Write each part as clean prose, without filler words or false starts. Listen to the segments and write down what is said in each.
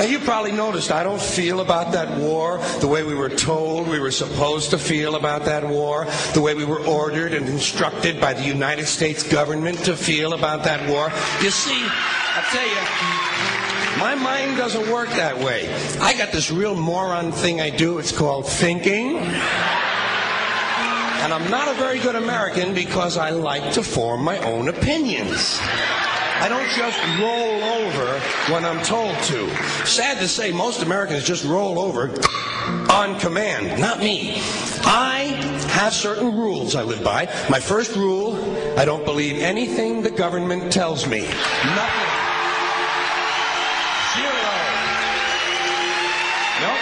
And you probably noticed I don't feel about that war the way we were told we were supposed to feel about that war, the way we were ordered and instructed by the United States government to feel about that war. You see, I tell you, my mind doesn't work that way. I got this real moron thing I do. It's called thinking. And I'm not a very good American because I like to form my own opinions. I don't just roll over when I'm told to. Sad to say, most Americans just roll over on command. Not me. I have certain rules I live by. My first rule, I don't believe anything the government tells me. Nothing. Zero. Nope.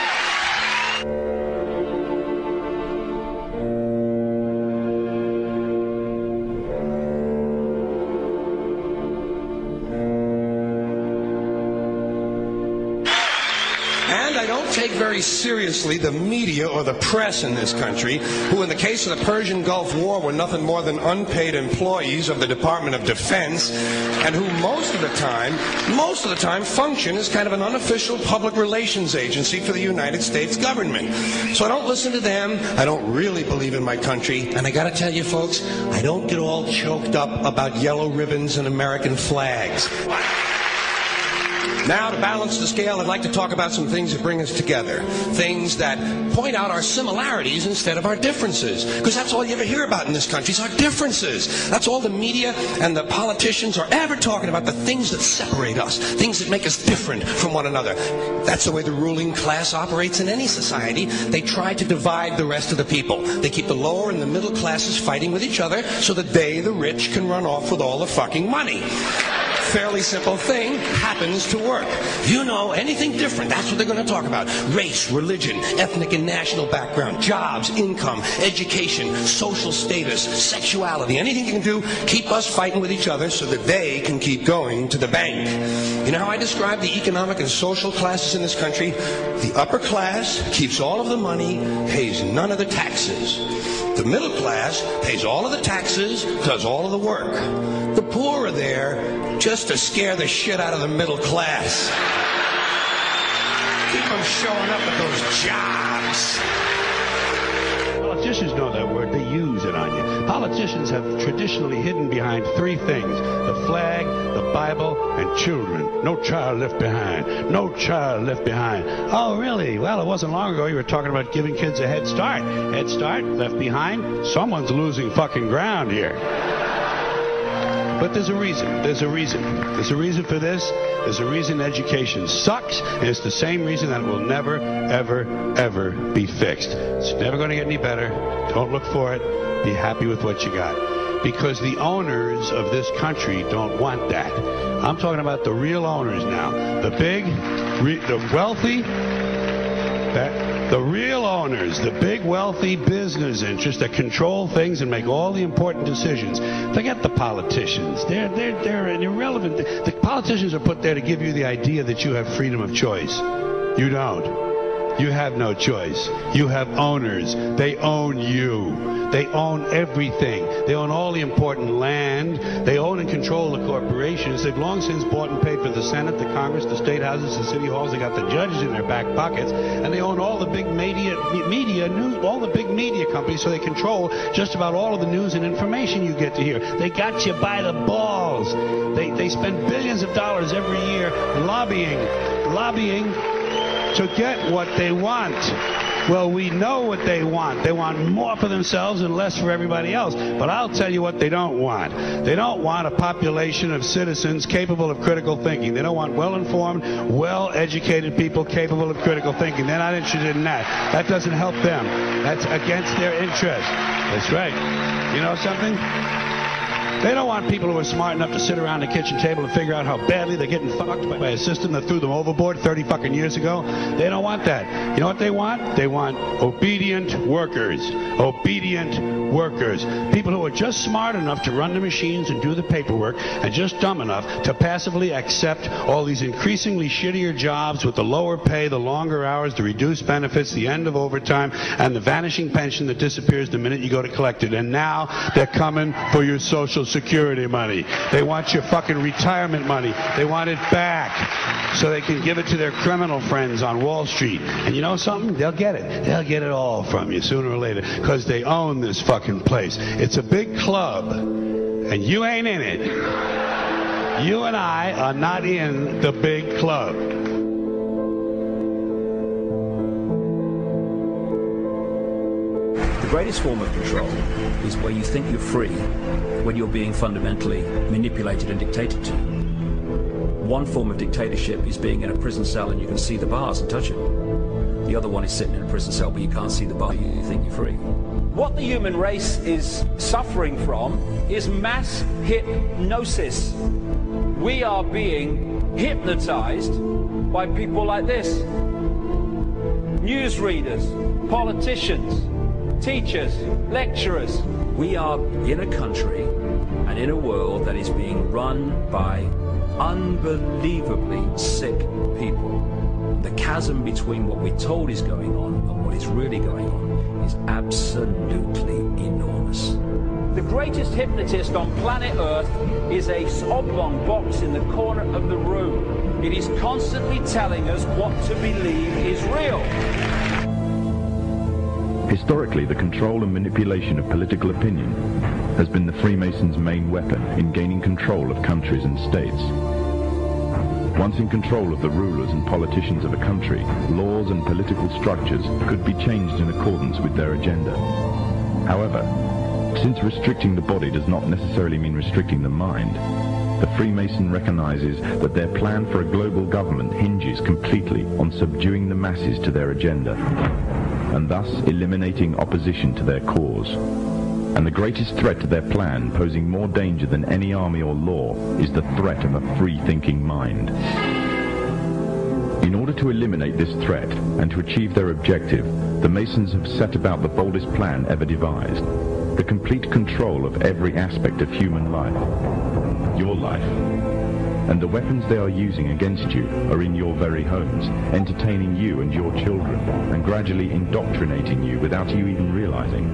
I don't take very seriously the media or the press in this country, who in the case of the Persian Gulf War were nothing more than unpaid employees of the Department of Defense, and who most of the time function as kind of an unofficial public relations agency for the United States government. So I don't listen to them. I don't really believe in my country. And I gotta tell you folks, I don't get all choked up about yellow ribbons and American flags. Now, to balance the scale, I'd like to talk about some things that bring us together. Things that point out our similarities instead of our differences. Because that's all you ever hear about in this country is our differences. That's all the media and the politicians are ever talking about, the things that separate us, things that make us different from one another. That's the way the ruling class operates in any society. They try to divide the rest of the people. They keep the lower and the middle classes fighting with each other so that they, the rich, can run off with all the fucking money. Fairly simple thing happens to work. You know, anything different, that's what they're going to talk about. Race, religion, ethnic and national background, jobs, income, education, social status, sexuality, anything you can do, keep us fighting with each other so that they can keep going to the bank. You know how I describe the economic and social classes in this country? The upper class keeps all of the money, pays none of the taxes. The middle class pays all of the taxes, does all of the work. The poor are there just to scare the shit out of the middle class. Keep them showing up at those jobs. Politicians know that word. They use it on you. Politicians have traditionally hidden behind three things: the flag, the Bible, and children. No child left behind. No child left behind. Oh, really? Well, it wasn't long ago you were talking about giving kids a head start. Head start, left behind? Someone's losing fucking ground here. But there's a reason. There's a reason. There's a reason for this. There's a reason education sucks, and it's the same reason that it will never, ever, ever be fixed. It's never going to get any better. Don't look for it. Be happy with what you got. Because the owners of this country don't want that. I'm talking about the real owners now. The big, the wealthy, the real owners, the big wealthy business interests that control things and make all the important decisions. Forget the politicians. They're irrelevant. The politicians are put there to give you the idea that you have freedom of choice. You don't. You have no choice. You have owners. They own you. They own everything. They own all the important land. They own and control the corporations. They've long since bought and paid for the Senate, the Congress, the state houses, the city halls. They got the judges in their back pockets, and they own all the big media news, all the big media companies. So they control just about all of the news and information you get to hear. They got you by the balls. They spend billions of dollars every year lobbying to get what they want. Well, we know what they want. They want more for themselves and less for everybody else. But I'll tell you what they don't want. They don't want a population of citizens capable of critical thinking. They don't want well-informed, well-educated people capable of critical thinking. They're not interested in that. That doesn't help them. That's against their interest. That's right. You know something? They don't want people who are smart enough to sit around the kitchen table and figure out how badly they're getting fucked by a system that threw them overboard 30 fucking years ago. They don't want that. You know what they want? They want obedient workers. Obedient workers. People who are just smart enough to run the machines and do the paperwork, and just dumb enough to passively accept all these increasingly shittier jobs with the lower pay, the longer hours, the reduced benefits, the end of overtime, and the vanishing pension that disappears the minute you go to collect it. And now they're coming for your Social Social Security money. They want your fucking retirement money. They want it back so they can give it to their criminal friends on Wall Street. And you know something? They'll get it. They'll get it all from you sooner or later because they own this fucking place. It's a big club, and you ain't in it. You and I are not in the big club. The greatest form of control is where you think you're free when you're being fundamentally manipulated and dictated to. One form of dictatorship is being in a prison cell and you can see the bars and touch it. The other one is sitting in a prison cell but you can't see the bar, you think you're free. What the human race is suffering from is mass hypnosis. We are being hypnotized by people like this. Newsreaders, politicians, teachers, lecturers. We are in a country and in a world that is being run by unbelievably sick people. The chasm between what we're told is going on and what is really going on is absolutely enormous. The greatest hypnotist on planet Earth is a oblong box in the corner of the room. It is constantly telling us what to believe is real. Historically, the control and manipulation of political opinion has been the Freemasons' main weapon in gaining control of countries and states. Once in control of the rulers and politicians of a country, laws and political structures could be changed in accordance with their agenda. However, since restricting the body does not necessarily mean restricting the mind, the Freemason recognizes that their plan for a global government hinges completely on subduing the masses to their agenda, and thus eliminating opposition to their cause. And the greatest threat to their plan, posing more danger than any army or law, is the threat of a free-thinking mind. In order to eliminate this threat and to achieve their objective, the Masons have set about the boldest plan ever devised: the complete control of every aspect of human life, your life. And the weapons they are using against you are in your very homes, entertaining you and your children, and gradually indoctrinating you without you even realizing.